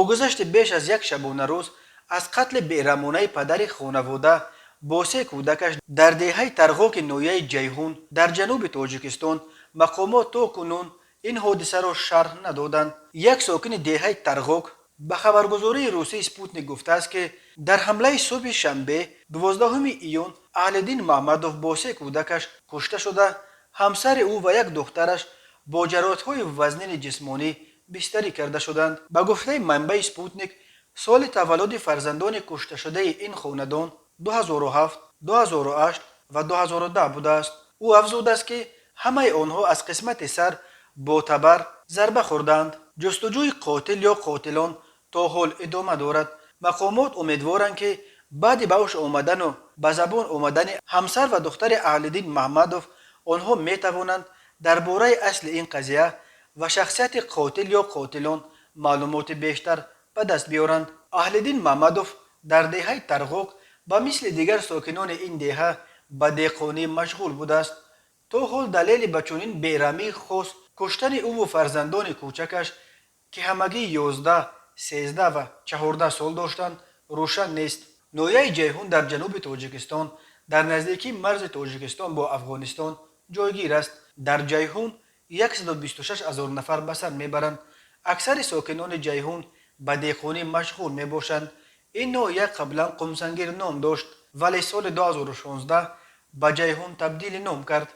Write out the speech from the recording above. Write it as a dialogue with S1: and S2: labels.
S1: با گذشت بیش از یک شبانه روز از قتل بیرحمانه پدر خانواده با سه کودکش در دهه ترغوک نویه جیهون در جنوب تاجیکستان، مقامات تا کنون این حادثه را شرح ندادند. یک ساکن دهه ترغوک به خبرگزاری روسی سپوتنیک گفته است که در حمله صبح شنبه 12 ایون اهلدین محمدوف با سه کودکش کشته شده، همسر او و یک دخترش با جراحت‌های وزنین جسمانی بستری کرده شدند. به گفته منبع سپوتنیک، سال تولد فرزندان کشته شده این خاندان 2007، 2008 و 2010 بوده است. او افزوده است که همه آنها از قسمت سر با تبر ضربه خوردند. جستجوی قاتل یا قاتلان تا حال ادامه دارد. مقامات امیدوارند که بعد به هوش آمدن و به زبان آمدن همسر و دختر اهلدین محمدوف آنها می توانند درباره اصل این قضیه و شخصیت قاتل یا قاتلان معلومات بیشتر به دست بیارند. اهلدین محمدوف در دهه ترغوک به مثل دیگر ساکنان این دهه به دهقانی مشغول بوده است. تا حال دلیل به چنین بیرحمی خاص کشتن او و فرزندان کوچکش که همگی 11، 13 و 14 سال داشتند روشن نیست. نویه جیهون در جنوب تاجیکستان در نزدیکی مرز تاجیکستان با افغانستان جایگیر است. در جیهون 126,000 نفر به سر میبرند. اکثر ساکنان جیهون به دهقانی مشغول میباشند. این نوعیه قبلا قمسنگیر نام داشت ولی سال 2016 به جیهون تبدیل نام کرد.